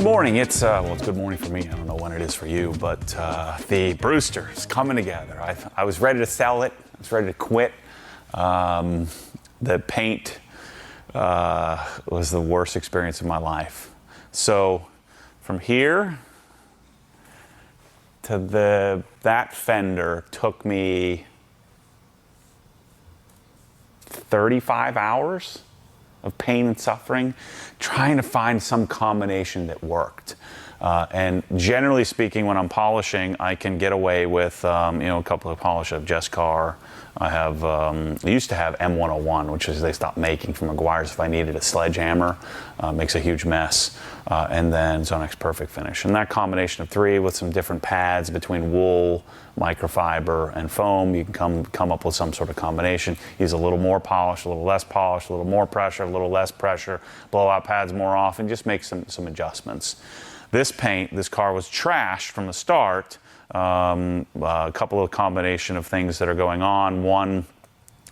morning. It's well, it's good morning for me. I don't know when it is for you, but the Brewster is coming together. I was ready to sell it. I was ready to quit. The paint was the worst experience of my life. So from here to that fender took me 35 hours of pain and suffering, trying to find some combination that worked. And generally speaking, when I'm polishing, I can get away with a couple of polish of Jescar. I used to have M101, which is they stopped making from Meguiar's if I needed a sledgehammer. Makes a huge mess. And then Sonax Perfect Finish. And that combination of three with some different pads between wool, microfiber, and foam, you can come up with some sort of combination. Use a little more polish, a little less polish, a little more pressure, a little less pressure, blow out pads more often, just make some adjustments. This car was trashed from the start. A couple of combination of things that are going on. One,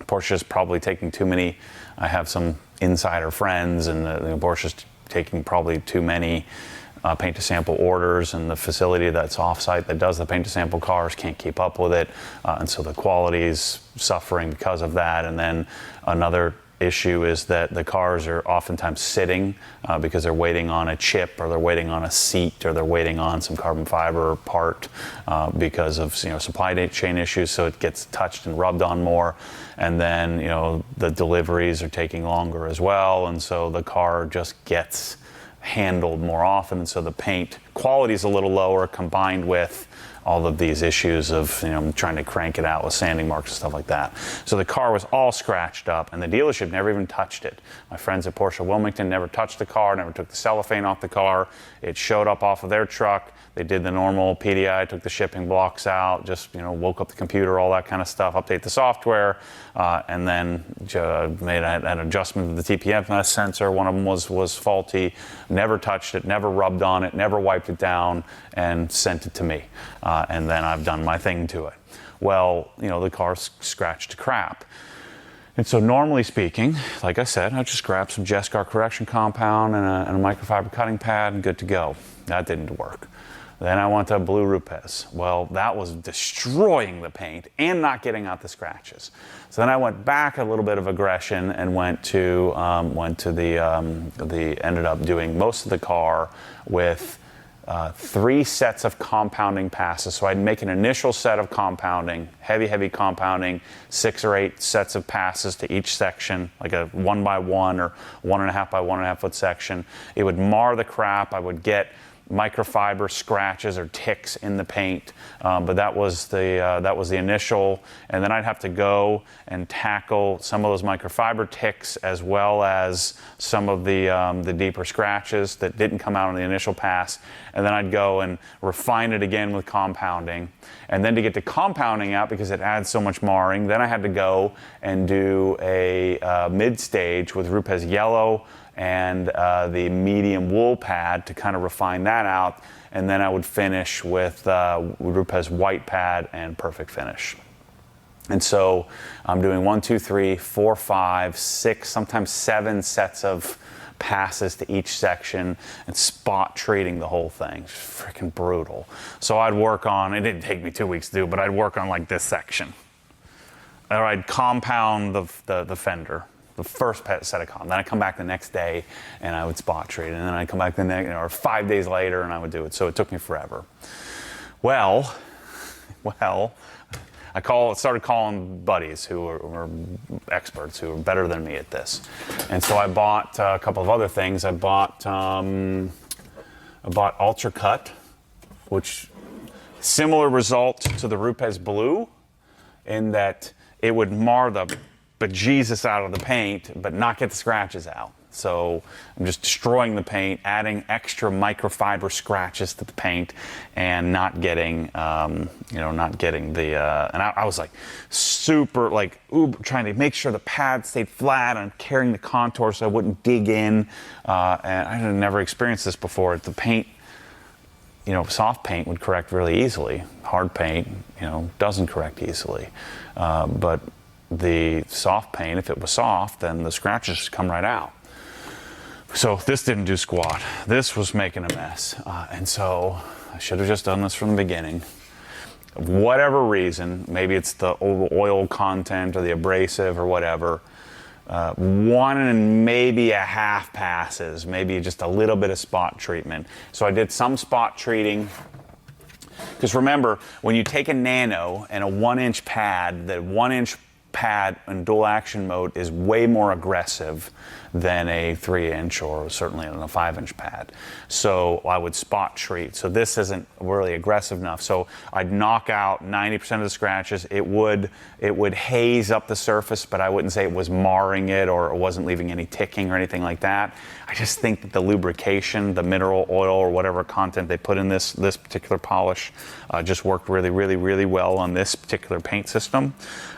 Porsche's probably taking too many. I have some insider friends, and Porsche's taking probably too many paint to sample orders, and the facility that's offsite that does the paint to sample cars can't keep up with it, and so the quality is suffering because of that. And then another issue is that the cars are oftentimes sitting because they're waiting on a chip, or they're waiting on a seat, or they're waiting on some carbon fiber part because of supply chain issues, so it gets touched and rubbed on more. And then the deliveries are taking longer as well, and so the car just gets handled more often, and so the paint quality is a little lower, combined with all of these issues of trying to crank it out with sanding marks and stuff like that. So the car was all scratched up, and the dealership never even touched it. My friends at Porsche Wilmington never touched the car, never took the cellophane off the car. It showed up off of their truck. They did the normal PDI, took the shipping blocks out, just woke up the computer, all that kind of stuff, update the software, and then made an adjustment to the TPMS sensor. One of them was faulty. Never touched it, never rubbed on it, never wiped it down, and sent it to me. And then I've done my thing to it. Well, the car's scratched to crap. And so normally speaking, like I said, I just grab some Jescar correction compound and a microfiber cutting pad and good to go. That didn't work. Then I went to blue Rupes. Well, that was destroying the paint and not getting out the scratches. So then I went back a little bit of aggression and ended up doing most of the car with 3 sets of compounding passes. So I'd make an initial set of compounding, heavy compounding, 6 or 8 sets of passes to each section, like a 1x1 or 1.5 by 1.5 foot section. It would mar the crap. I would get microfiber scratches or ticks in the paint, but that was the initial. And then I'd have to go and tackle some of those microfiber ticks, as well as some of the deeper scratches that didn't come out on the initial pass. And then I'd go and refine it again with compounding. And then to get the compounding out, because it adds so much marring, then I had to go and do a mid-stage with Rupes Yellow and the medium wool pad to kind of refine that out. And then I would finish with Rupes white pad and Perfect Finish. And so I'm doing 1, 2, 3, 4, 5, 6, sometimes 7 sets of passes to each section and spot treating the whole thing. It's freaking brutal. So I'd work on, it didn't take me 2 weeks to do, but I'd work on like this section. Or I'd compound the fender, the first set of comp. Then I'd come back the next day and I would spot treat it. And then I'd come back the next, or 5 days later, and I would do it. So it took me forever. Well, I started calling buddies who were experts, who were better than me at this. And so I bought a couple of other things. I bought Ultra Cut, which similar result to the Rupes Blue, in that it would mar the bejesus out of the paint, but not get the scratches out. So I'm just destroying the paint, adding extra microfiber scratches to the paint, and not getting, and I was like super trying to make sure the pad stayed flat and carrying the contour so I wouldn't dig in. And I had never experienced this before. The paint, soft paint would correct really easily. Hard paint, doesn't correct easily. But the soft paint, if it was soft, then the scratches come right out. So this didn't do squat. This was making a mess. And so I should have just done this from the beginning. Whatever reason, maybe it's the oil content or the abrasive or whatever, 1 and maybe a half passes, maybe just a little bit of spot treatment. So I did some spot treating. Because remember, when you take a nano and a 1-inch pad, the 1-inch pad in dual action mode is way more aggressive than a 3-inch or certainly on a 5-inch pad. So I would spot treat. So this isn't really aggressive enough. So I'd knock out 90% of the scratches. It would haze up the surface, but I wouldn't say it was marring it or it wasn't leaving any ticking or anything like that. I just think that the lubrication, the mineral oil or whatever content they put in this particular polish just worked really, really, really well on this particular paint system.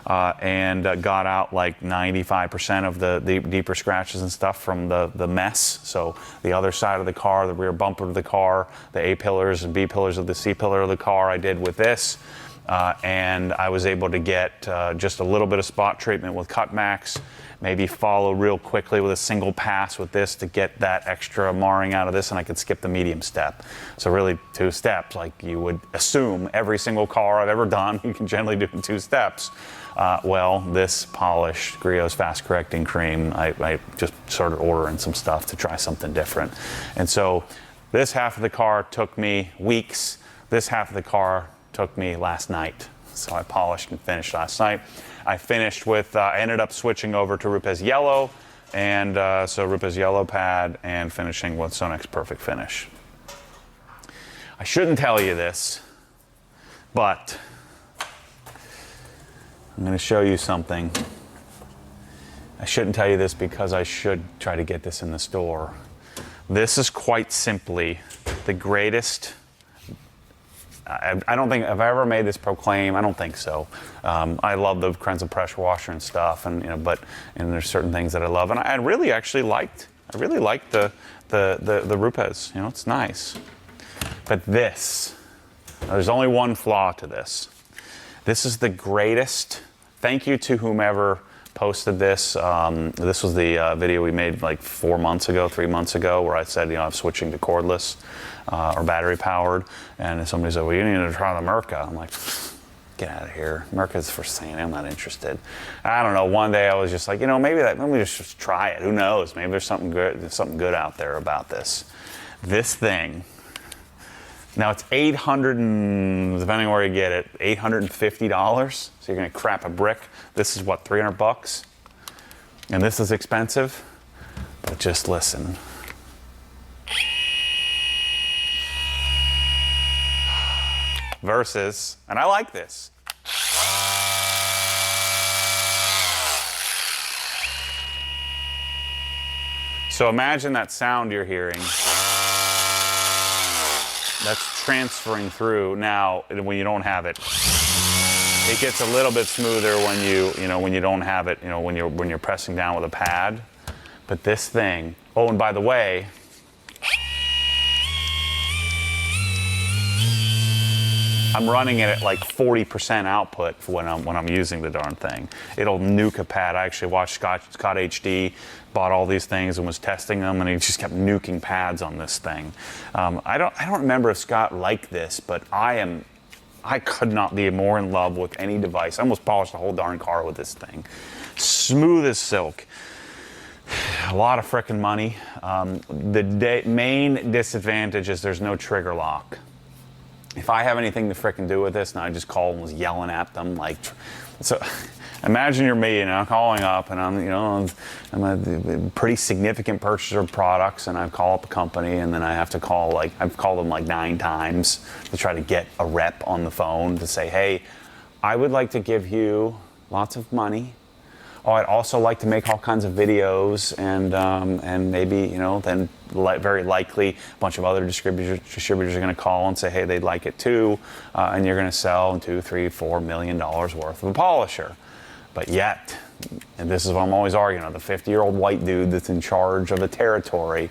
And got out like 95% of the deeper scratches and stuff from the mess. So the other side of the car, the rear bumper of the car, the A pillars and B pillars of the C pillar of the car I did with this. And I was able to get just a little bit of spot treatment with Cut Max, maybe follow real quickly with a single pass with this to get that extra marring out of this, and I could skip the medium step. So really 2 steps, like you would assume every single car I've ever done, you can generally do in 2 steps. Well, this polished Griot's Fast Correcting Cream, I just started ordering some stuff to try something different. And so this half of the car took me weeks. This half of the car took me last night. So I polished and finished last night. I finished with, I ended up switching over to Rupes Yellow, and so Rupes Yellow pad, and finishing with Sonax Perfect Finish. I shouldn't tell you this, but I'm going to show you something. I shouldn't tell you this because I should try to get this in the store. This is quite simply the greatest. I don't think I've ever made this proclaim. I don't think so. I love the Krenzel pressure washer and stuff, and and there's certain things that I love, and I really actually liked. I really liked the Rupes. It's nice. But there's only one flaw to this. This is the greatest. Thank you to whomever posted this. This was the video we made like 3 months ago, where I said, I'm switching to cordless or battery powered. And somebody said, well, you need to try the Mirka. I'm like, get out of here. Mirka's for sand. I'm not interested. I don't know. One day I was just like, maybe let me just try it. Who knows? Maybe there's something good out there about this. This thing. Now it's $800, depending on where you get it, $850. So you're gonna crap a brick. This is what, $300? And this is expensive, but just listen. Versus, and I like this. So imagine that sound you're hearing. That's transferring through. Now, when you don't have it, it gets a little bit smoother when you don't have it, when you're pressing down with a pad. But this thing, oh, and by the way, I'm running it at like 40% output when I'm using the darn thing. It'll nuke a pad. I actually watched Scott HD, bought all these things and was testing them, and he just kept nuking pads on this thing. I don't remember if Scott liked this, but I could not be more in love with any device. I almost polished the whole darn car with this thing. Smooth as silk. A lot of frickin' money. The main disadvantage is there's no trigger lock. If I have anything to frickin' do with this, and I just call and was yelling at them, like, so imagine you're me, calling up, and I'm a pretty significant purchaser of products, and I call up a company, and then I have to call, I've called them like 9 times to try to get a rep on the phone to say, hey, I would like to give you lots of money. Oh, I'd also like to make all kinds of videos, and maybe, then very likely a bunch of other distributors are going to call and say, hey, they'd like it too, and you're going to sell $2, $3, $4 million worth of a polisher. But yet, and this is what I'm always arguing, the 50-year-old white dude that's in charge of a territory,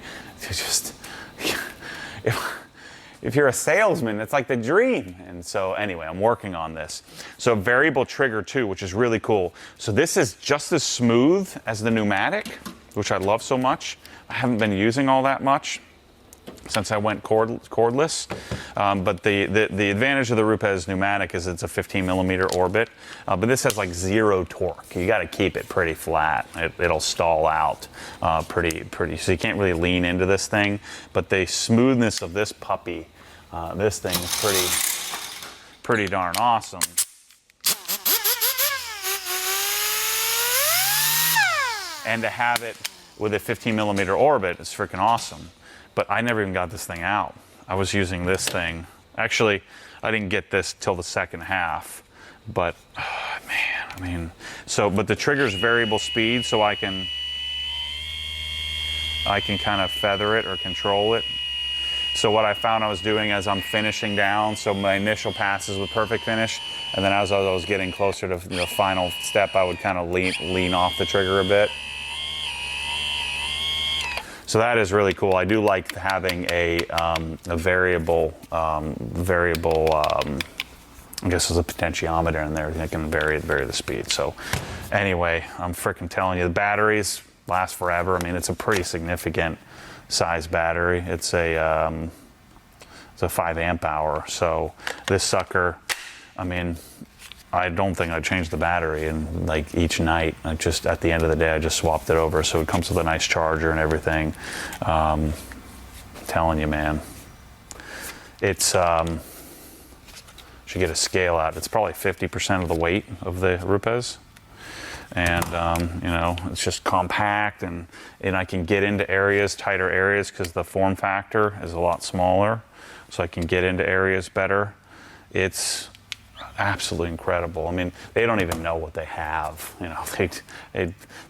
if you're a salesman, it's like the dream. And so anyway, I'm working on this. So variable trigger too, which is really cool. So this is just as smooth as the pneumatic, which I love so much, I haven't been using all that much since I went cordless. But the advantage of the Rupes pneumatic is it's a 15 millimeter orbit, but this has like 0 torque. You got to keep it pretty flat. It'll stall out pretty, so you can't really lean into this thing. But the smoothness of this puppy, this thing is pretty darn awesome. And to have it with a 15 millimeter orbit is freaking awesome. But I never even got this thing out. I was using this thing. Actually, I didn't get this till the second half. But, man, I mean, but the trigger's variable speed, so I can kind of feather it or control it. So what I found I was doing as I'm finishing down, so my initial passes with perfect finish, and then as I was getting closer to the final step, I would kind of lean off the trigger a bit. So that is really cool. I do like having a variable, I guess there's a potentiometer in there that can vary the speed. So anyway, I'm freaking telling you, the batteries last forever. I mean, it's a pretty significant size battery. It's a 5 amp hour. So this sucker, I mean, I don't think I'd change the battery, and like each night, at the end of the day, I just swapped it over. So it comes with a nice charger and everything. I'm telling you, man, it's should get a scale out. It's probably 50% of the weight of the Rupes, and you know, it's just compact, and I can get into tighter areas because the form factor is a lot smaller, so I can get into areas better. It's absolutely incredible. I mean, they don't even know what they have. You know,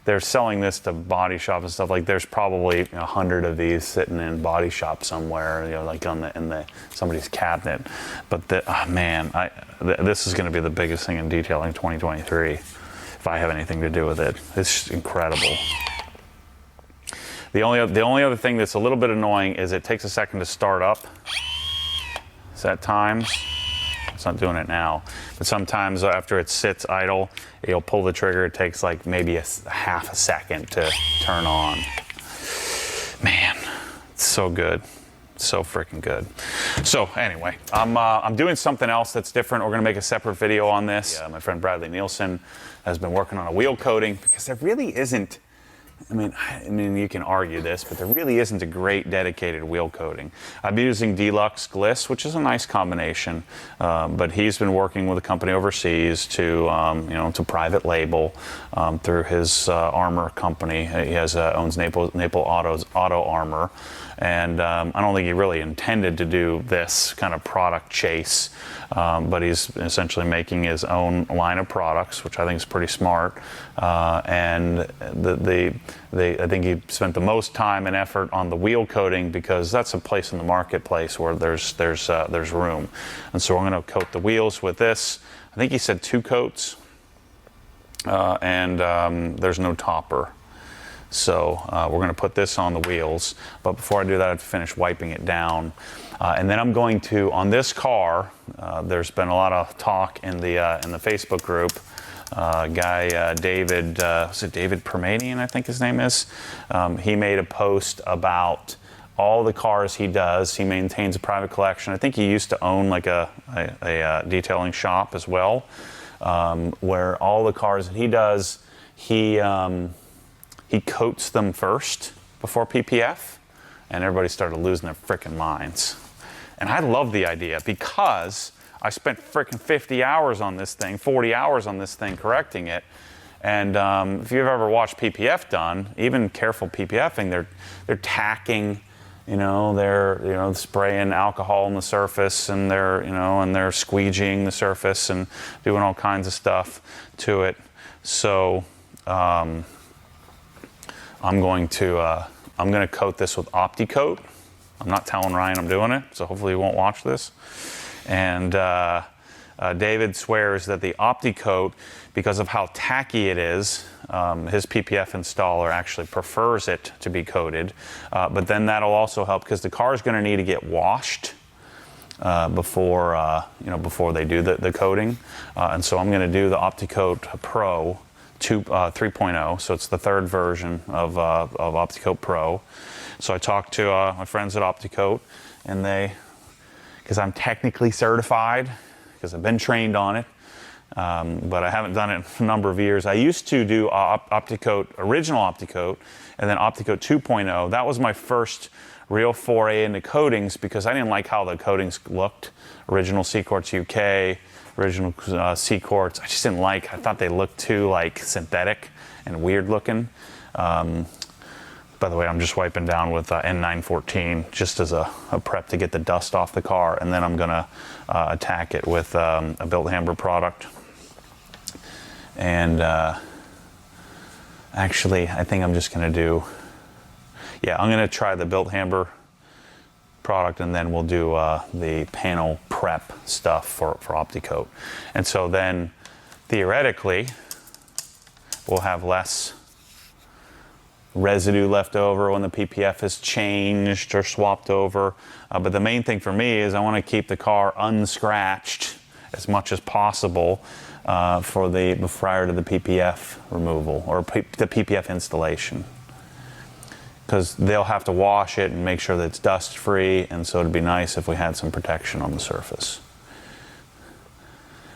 they're selling this to body shops and stuff. Like, there's probably 100 of these sitting in body shop somewhere, you know, like in somebody's cabinet. But man, this is going to be the biggest thing in detailing 2023 if I have anything to do with it. It's incredible. The only other thing that's a little bit annoying is it takes a second to start up. So at times, it's not doing it now, but sometimes after it sits idle, you'll pull the trigger. It takes like maybe a half a second to turn on. Man, it's so good. So freaking good. So anyway, I'm doing something else that's different. We're gonna make a separate video on this. My friend Bradley Nielsen has been working on a wheel coating, because there really isn't, I mean, you can argue this, but there really isn't a great dedicated wheel coating. I've been using Deluxe Gliss, which is a nice combination, but he's been working with a company overseas to private label through his armor company. He owns Naples Auto Armor, and I don't think he really intended to do this kind of product chase, but he's essentially making his own line of products, which I think is pretty smart. And I think he spent the most time and effort on the wheel coating, because that's a place in the marketplace where there's room. And so we're going to coat the wheels with this. I think he said 2 coats, and there's no topper. So we're going to put this on the wheels, but before I do that, I have to finish wiping it down. And then I'm going to, on this car, there's been a lot of talk in the Facebook group. David, was it David Permanian, I think his name is? He made a post about all the cars he does. He maintains a private collection. I think he used to own like a detailing shop as well, where all the cars that he does, he coats them first before PPF, and everybody started losing their freaking minds. And I love the idea, because I spent freaking 50 hours on this thing, 40 hours on this thing correcting it. And if you've ever watched PPF done, even careful PPFing, they're tacking, they're spraying alcohol on the surface, and they're squeegeeing the surface and doing all kinds of stuff to it. So I'm going to coat this with OptiCoat. I'm not telling Ryan I'm doing it, so hopefully he won't watch this. And David swears that the OptiCoat, because of how tacky it is, his PPF installer actually prefers it to be coated. But then that'll also help, because the car is going to need to get washed before they do the coating. And so I'm going to do the OptiCoat Pro 3.0, so it's the third version of OptiCoat Pro. So I talked to my friends at OptiCoat, and because I'm technically certified, because I've been trained on it, but I haven't done it in a number of years. I used to do OptiCoat, original OptiCoat, and then OptiCoat 2.0. That was my first real foray into coatings because I didn't like how the coatings looked. Original Seaquartz UK, original Seaquartz. I just didn't like. I thought they looked too like synthetic and weird looking. By the way, I'm just wiping down with N914 just as a prep to get the dust off the car, and then I'm gonna attack it with a Built Hamber product. And actually, I think I'm just gonna do, I'm gonna try the Built Hamber product, and then we'll do the panel prep stuff for OptiCoat. And so then, theoretically, we'll have less residue left over when the PPF is changed or swapped over. But the main thing for me is I want to keep the car unscratched as much as possible prior to the PPF removal or the PPF installation. Because they'll have to wash it and make sure that it's dust free, and so it'd be nice if we had some protection on the surface.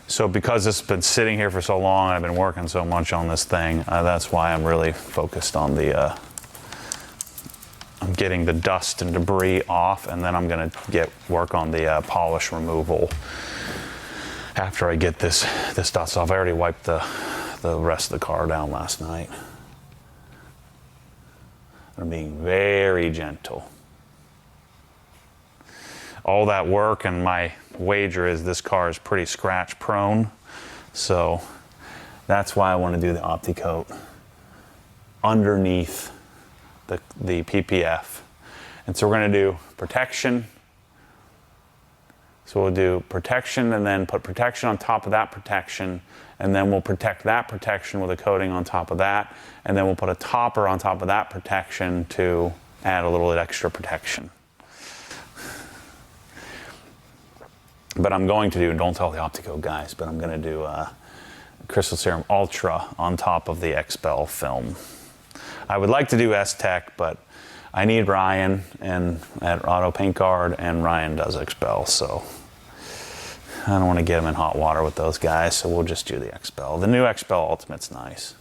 So because it's been sitting here for so long, I've been working so much on this thing, that's why I'm really focused on I'm getting the dust and debris off, and then I'm gonna work on the polish removal after I get this dust off. I already wiped the rest of the car down last night. I'm being very gentle. All that work, and my wager is this car is pretty scratch prone, so that's why I want to do the OptiCoat underneath the PPF. And so we're going to do protection. So we'll do protection and then put protection on top of that protection, and then we'll protect that protection with a coating on top of that, and then we'll put a topper on top of that protection to add a little bit extra protection. But I'm going to do, don't tell the OptiCoat guys, but I'm going to do Crystal Serum Ultra on top of the XPEL film. I would like to do S-Tech, but I need Ryan at Auto Paint Guard, and Ryan does XPEL, so I don't want to get him in hot water with those guys, so we'll just do the XPEL. The new XPEL Ultimate's nice.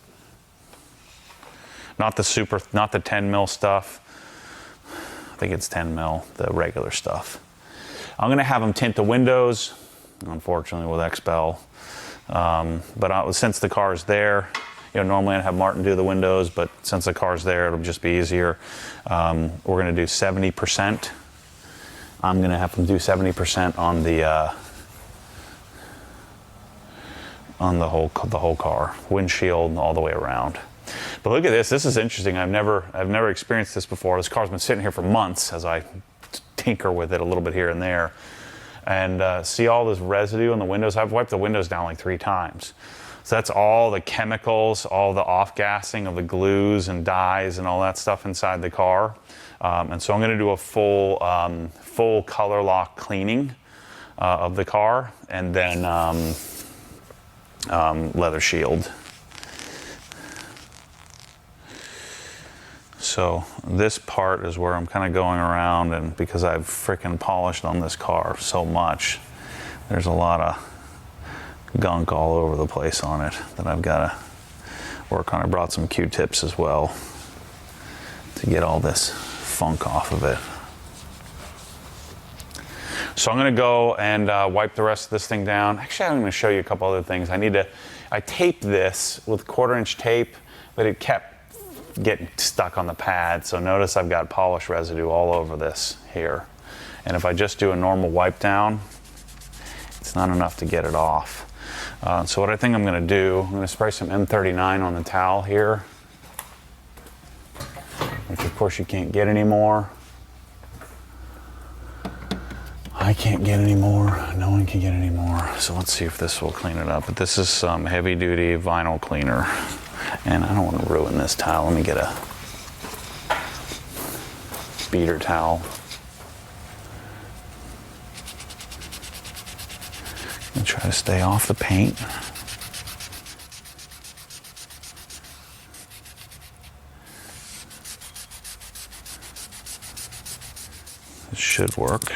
Not the 10 mil stuff. I think it's 10 mil, the regular stuff. I'm gonna have them tint the windows, unfortunately with XPEL. But since the car's there, normally I'd have Martin do the windows, but since the car's there, it'll just be easier. We're gonna do 70%. I'm gonna have them do 70% on the whole car, windshield all the way around. But look at this. This is interesting. I've never experienced this before. This car's been sitting here for months as I tinker with it a little bit here and there, and see all this residue on the windows. I've wiped the windows down like 3 times. So that's all the chemicals, all the off-gassing of the glues and dyes and all that stuff inside the car. And so I'm going to do a full color lock cleaning of the car, and then leather shield. So this part is where I'm kind of going around, and because I've freaking polished on this car so much, there's a lot of gunk all over the place on it that I've got to work on. I brought some Q-tips as well to get all this funk off of it. So I'm going to go and wipe the rest of this thing down. Actually, I'm going to show you a couple other things. I taped this with 1/4-inch tape, but it kept getting stuck on the pad. So notice I've got polish residue all over this here. And if I just do a normal wipe down, it's not enough to get it off. So what I think I'm going to do, I'm going to spray some M39 on the towel here, which of course you can't get anymore. I can't get any more. No one can get any more. So let's see if this will clean it up. But this is some heavy duty vinyl cleaner. And I don't want to ruin this towel. Let me get a beater towel. And try to stay off the paint. This should work.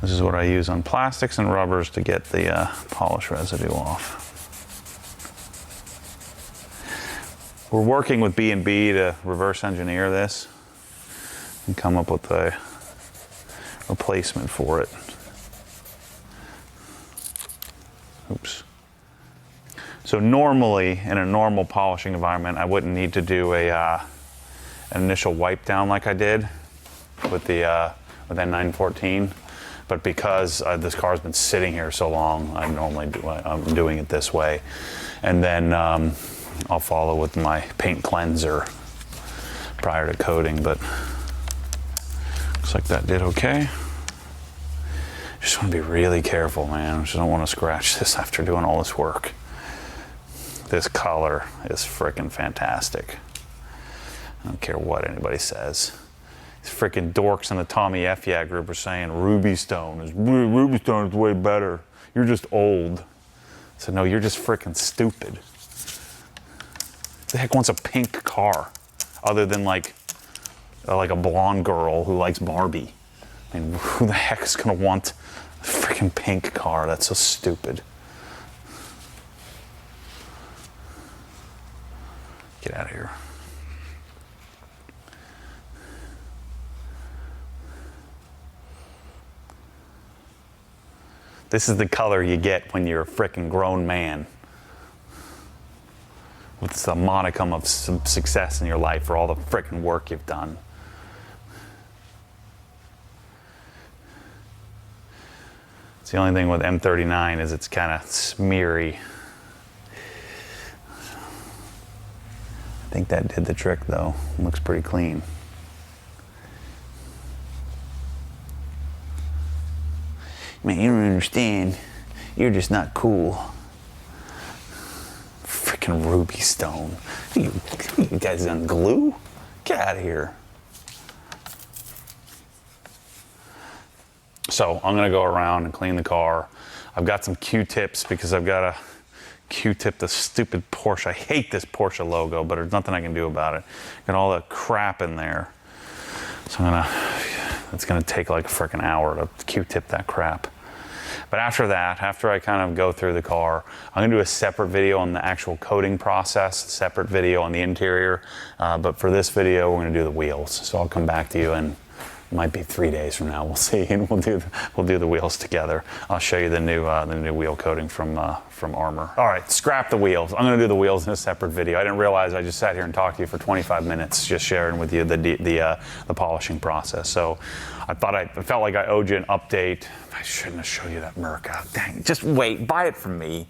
This is what I use on plastics and rubbers to get the polish residue off. We're working with B&B to reverse engineer this and come up with a replacement for it. Oops. So normally, in a normal polishing environment, I wouldn't need to do an initial wipe down like I did with that 914. But because this car's been sitting here so long, I'm doing it this way. And then I'll follow with my paint cleanser prior to coating, but looks like that did okay. Just want to be really careful, man. I just don't want to scratch this after doing all this work. This color is freaking fantastic. I don't care what anybody says. These freaking dorks in the Tommy F. Yeah group are saying Ruby Stone is way better. You're just old. So no, you're just freaking stupid. Who the heck wants a pink car other than like a blonde girl who likes Barbie? I mean, who the heck is gonna want a freaking pink car? That's so stupid. Get out of here. This is the color you get when you're a freaking grown man with some modicum of some success in your life for all the freaking work you've done. It's the only thing with M39 is it's kind of smeary. I think that did the trick though. It looks pretty clean. Man, you don't understand. You're just not cool. Freaking Ruby Stone. What are you guys on glue? Get out of here. So I'm gonna go around and clean the car. I've got some Q-tips because I've got to Q-tip the stupid Porsche. I hate this Porsche logo, but there's nothing I can do about it. Got all the crap in there. So it's gonna take like a freaking hour to Q-tip that crap. But after that, after I kind of go through the car, I'm gonna do a separate video on the actual coating process, separate video on the interior. But for this video, we're gonna do the wheels. So I'll come back to you and it might be 3 days from now. We'll see, and we'll do the wheels together. I'll show you the new wheel coating from Armor. All right, scrap the wheels. I'm going to do the wheels in a separate video. I didn't realize I just sat here and talked to you for 25 minutes, just sharing with you the polishing process. So I felt like I owed you an update. I shouldn't have showed you that Merc. Oh, dang, just wait, buy it from me.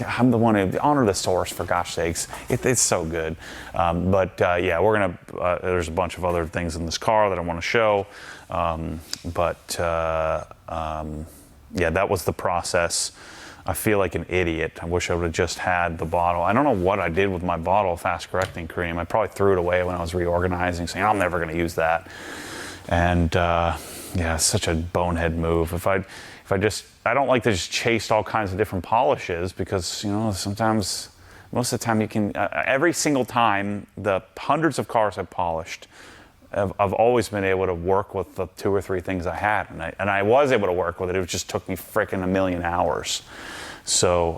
I'm the one who honor the source, for gosh sakes. It's so good. Yeah, we're gonna. There's a bunch of other things in this car that I want to show. Yeah, that was the process. I feel like an idiot. I wish I would have just had the bottle. I don't know what I did with my bottle of fast correcting cream. I probably threw it away when I was reorganizing, saying I'm never going to use that. And yeah, it's such a bonehead move. I don't like to just chase all kinds of different polishes because, sometimes, most of the time you can, every single time the hundreds of cars I've polished, I've always been able to work with the 2 or 3 things I had. And I was able to work with it. It just took me freaking a million hours. So,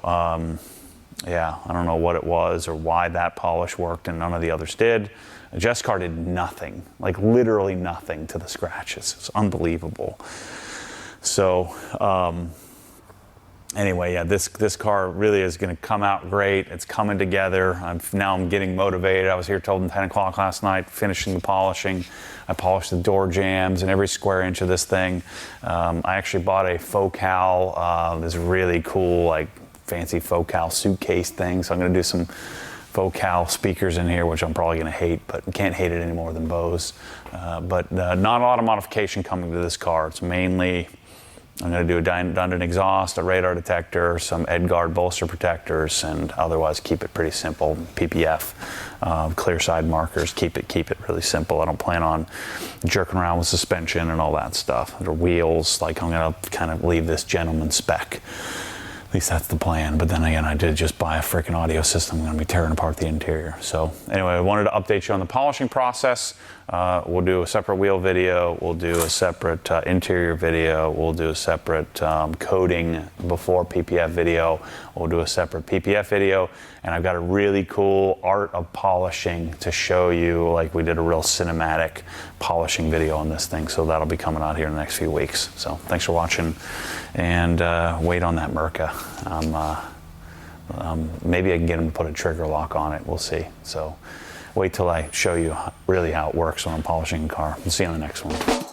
yeah, I don't know what it was or why that polish worked and none of the others did. Jescar did nothing, like literally nothing to the scratches. It's unbelievable. So, anyway, yeah, this car really is going to come out great. It's coming together. Now I'm getting motivated. I was here till 10 o'clock last night, finishing the polishing. I polished the door jambs and every square inch of this thing. I actually bought a Focal, this really cool, like fancy Focal suitcase thing. So I'm going to do some Focal speakers in here, which I'm probably going to hate, but can't hate it any more than Bose. Not a lot of modification coming to this car. It's mainly, I'm going to do a redundant exhaust, a radar detector, some Edgard bolster protectors, and otherwise keep it pretty simple. PPF, clear side markers, keep it really simple. I don't plan on jerking around with suspension and all that stuff. The wheels, like I'm going to kind of leave this gentleman spec. At least that's the plan. But then again, I did just buy a freaking audio system. I'm going to be tearing apart the interior. So anyway, I wanted to update you on the polishing process. We'll do a separate wheel video. We'll do a separate interior video. We'll do a separate coating before PPF video. We'll do a separate PPF video. And I've got a really cool art of polishing to show you, like we did a real cinematic polishing video on this thing. So that'll be coming out here in the next few weeks. So thanks for watching, and wait on that Merca. Maybe I can get him to put a trigger lock on it. We'll see. So wait till I show you really how it works when I'm polishing a car. We'll see you on the next one.